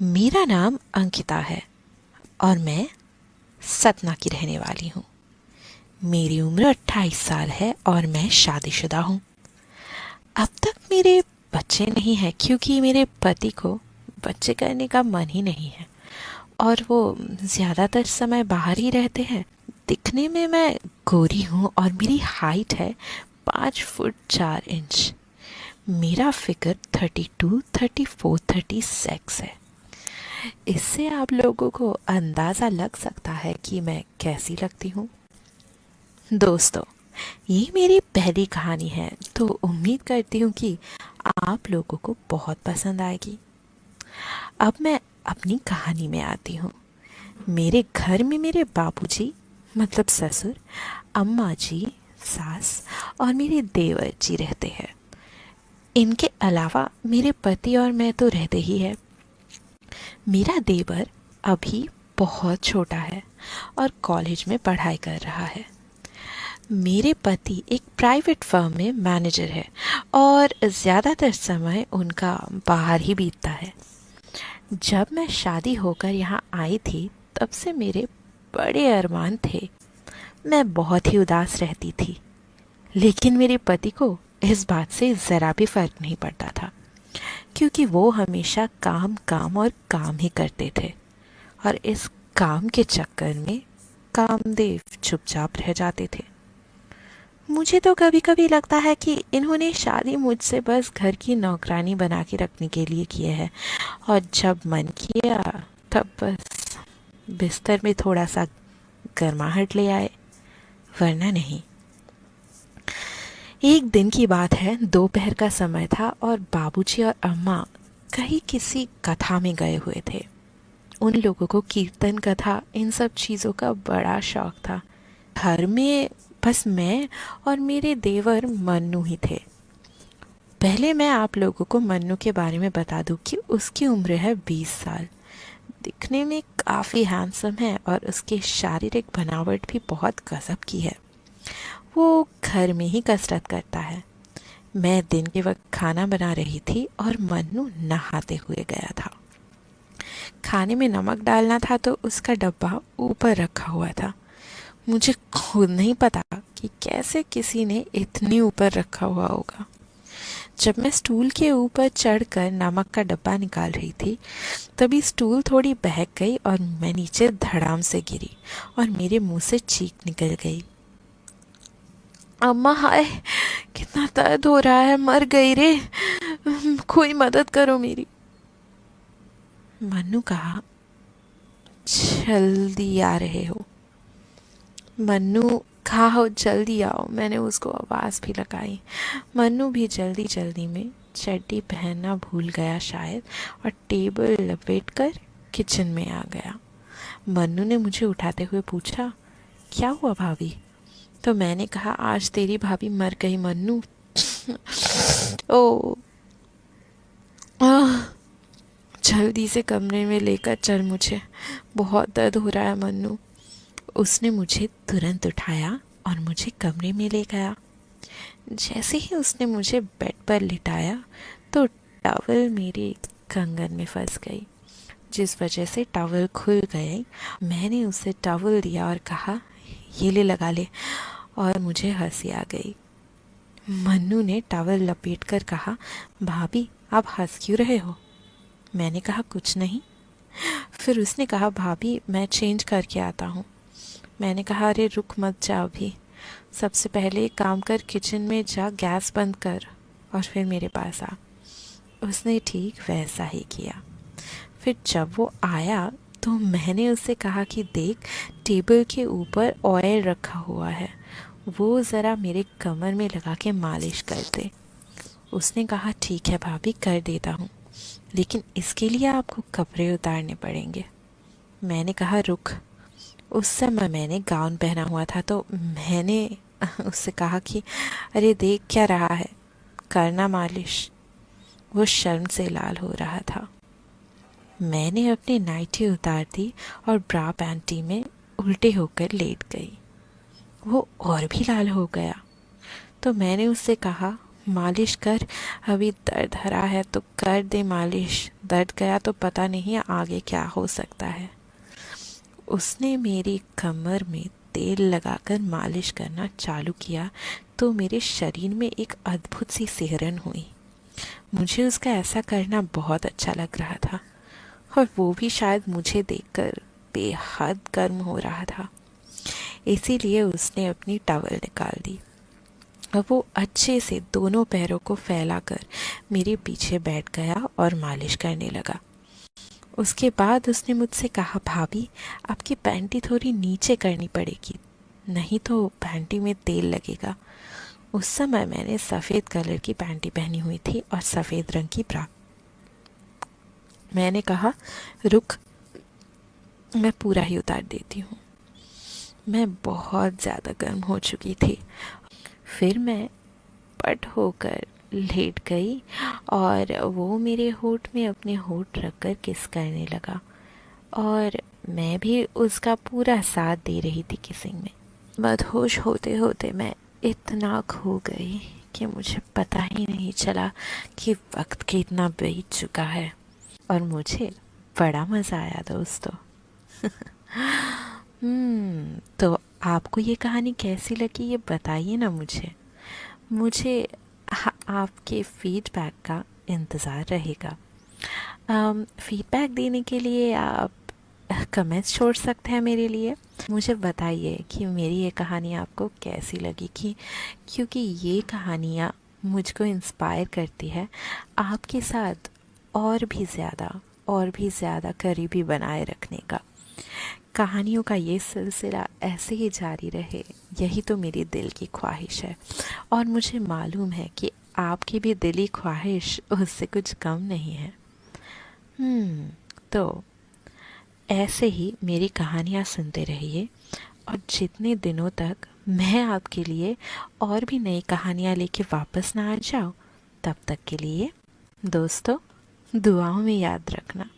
मेरा नाम अंकिता है और मैं सतना की रहने वाली हूँ। मेरी उम्र 28 साल है और मैं शादीशुदा हूँ। अब तक मेरे बच्चे नहीं हैं क्योंकि मेरे पति को बच्चे करने का मन ही नहीं है और वो ज़्यादातर समय बाहर ही रहते हैं। दिखने में मैं गोरी हूँ और मेरी हाइट है 5 फुट 4 इंच। मेरा फिगर 32, 34, 36 है। इससे आप लोगों को अंदाज़ा लग सकता है कि मैं कैसी लगती हूँ। दोस्तों, ये मेरी पहली कहानी है तो उम्मीद करती हूँ कि आप लोगों को बहुत पसंद आएगी। अब मैं अपनी कहानी में आती हूँ। मेरे घर में मेरे बाबूजी मतलब ससुर, अम्मा जी, सास और मेरे देवर जी रहते हैं। इनके अलावा मेरे पति और मैं तो रहते ही हैं। मेरा देवर अभी बहुत छोटा है और कॉलेज में पढ़ाई कर रहा है। मेरे पति एक प्राइवेट फर्म में मैनेजर है और ज़्यादातर समय उनका बाहर ही बीतता है। जब मैं शादी होकर यहाँ आई थी तब से मेरे बड़े अरमान थे। मैं बहुत ही उदास रहती थी, लेकिन मेरे पति को इस बात से ज़रा भी फर्क नहीं पड़ता था क्योंकि वो हमेशा काम काम और काम ही करते थे और इस काम के चक्कर में कामदेव चुपचाप रह जाते थे। मुझे तो कभी कभी लगता है कि इन्होंने शादी मुझसे बस घर की नौकरानी बना के रखने के लिए किए है और जब मन किया तब बस बिस्तर में थोड़ा सा गर्माहट ले आए, वरना नहीं। एक दिन की बात है, दोपहर का समय था और बाबूजी और अम्मा कहीं किसी कथा में गए हुए थे। उन लोगों को कीर्तन कथा इन सब चीज़ों का बड़ा शौक था। घर में बस मैं और मेरे देवर मन्नू ही थे। पहले मैं आप लोगों को मन्नू के बारे में बता दूं कि उसकी उम्र है 20 साल। दिखने में काफ़ी हैंडसम है और उसकी शारीरिक बनावट भी बहुत गजब की है। वो घर में ही कसरत करता है। मैं दिन के वक्त खाना बना रही थी और मन्नू नहाते हुए गया था। खाने में नमक डालना था तो उसका डब्बा ऊपर रखा हुआ था। मुझे खुद नहीं पता कि कैसे किसी ने इतने ऊपर रखा हुआ होगा। जब मैं स्टूल के ऊपर चढ़कर नमक का डब्बा निकाल रही थी तभी स्टूल थोड़ी बहक गई और मैं नीचे धड़ाम से गिरी और मेरे मुंह से चीख निकल गई। अम्मा हाय, कितना दर्द हो रहा है, मर गई रे, कोई मदद करो मेरी। मन्नू कहा, जल्दी आ रहे हो? मन्नू कहा, हो जल्दी आओ। मैंने उसको आवाज़ भी लगाई। मन्नू भी जल्दी जल्दी में चड्डी पहनना भूल गया शायद और टेबल लपेट कर किचन में आ गया। मन्नू ने मुझे उठाते हुए पूछा, क्या हुआ भाभी? तो मैंने कहा, आज तेरी भाभी मर गई मन्नू। ओ आह, जल्दी से कमरे में लेकर चल, मुझे बहुत दर्द हो रहा है मन्नू। उसने मुझे तुरंत उठाया और मुझे कमरे में ले गया। जैसे ही उसने मुझे बेड पर लिटाया तो टॉवल मेरे कंगन में फंस गई, जिस वजह से टॉवल खुल गई। मैंने उसे टॉवल दिया और कहा, ये ले लगा ले, और मुझे हंसी आ गई। मन्नू ने टॉवल लपेट कर कहा, भाभी आप हंस क्यों रहे हो? मैंने कहा, कुछ नहीं। फिर उसने कहा, भाभी मैं चेंज करके आता हूँ। मैंने कहा, अरे रुक मत जा अभी, सबसे पहले एक काम कर, किचन में जा, गैस बंद कर और फिर मेरे पास आ। उसने ठीक वैसा ही किया। फिर जब वो आया तो मैंने उससे कहा कि देख, टेबल के ऊपर ऑयल रखा हुआ है, वो ज़रा मेरे कमर में लगा के मालिश कर दे। उसने कहा, ठीक है भाभी, कर देता हूँ, लेकिन इसके लिए आपको कपड़े उतारने पड़ेंगे। मैंने कहा, रुक। उस समय मैंने गाउन पहना हुआ था तो मैंने उससे कहा कि अरे देख क्या रहा है, करना मालिश। वो शर्म से लाल हो रहा था। मैंने अपनी नाइटी उतार दी और ब्रा पैंटी में उल्टे होकर लेट गई। वो और भी लाल हो गया तो मैंने उससे कहा, मालिश कर, अभी दर्द हरा है तो कर दे मालिश, दर्द गया तो पता नहीं आगे क्या हो सकता है। उसने मेरी कमर में तेल लगाकर मालिश करना चालू किया तो मेरे शरीर में एक अद्भुत सी सिहरन हुई। मुझे उसका ऐसा करना बहुत अच्छा लग रहा था और वो भी शायद मुझे देखकर बेहद गर्म हो रहा था। इसीलिए उसने अपनी टॉवल निकाल दी। अब वो अच्छे से दोनों पैरों को फैलाकर मेरे पीछे बैठ गया और मालिश करने लगा। उसके बाद उसने मुझसे कहा, भाभी आपकी पैंटी थोड़ी नीचे करनी पड़ेगी, नहीं तो पैंटी में तेल लगेगा। उस समय मैंने सफ़ेद कलर की पैंटी पहनी हुई थी और सफ़ेद रंग की ब्रा। मैंने कहा, रुक, मैं पूरा ही उतार देती हूँ। मैं बहुत ज़्यादा गर्म हो चुकी थी। फिर मैं पट होकर लेट गई और वो मेरे होठ में अपने होठ रखकर किस करने लगा और मैं भी उसका पूरा साथ दे रही थी किसिंग में। मदहोश होते होते मैं इतना खो गई कि मुझे पता ही नहीं चला कि वक्त कितना बीत चुका है और मुझे बड़ा मज़ा आया दोस्तों। तो आपको ये कहानी कैसी लगी ये बताइए ना मुझे। मुझे आपके फीडबैक का इंतज़ार रहेगा। फीडबैक देने के लिए आप कमेंट्स छोड़ सकते हैं मेरे लिए। मुझे बताइए कि मेरी ये कहानी आपको कैसी लगी, क्योंकि ये कहानियाँ मुझको इंस्पायर करती है आपके साथ और भी ज़्यादा करीबी बनाए रखने का। कहानियों का ये सिलसिला ऐसे ही जारी रहे, यही तो मेरी दिल की ख्वाहिश है और मुझे मालूम है कि आपकी भी दिली ख्वाहिश उससे कुछ कम नहीं है। तो ऐसे ही मेरी कहानियाँ सुनते रहिए और जितने दिनों तक मैं आपके लिए और भी नई कहानियाँ लेके वापस ना आ जाऊँ, तब तक के लिए दोस्तों दुआओं में याद रखना।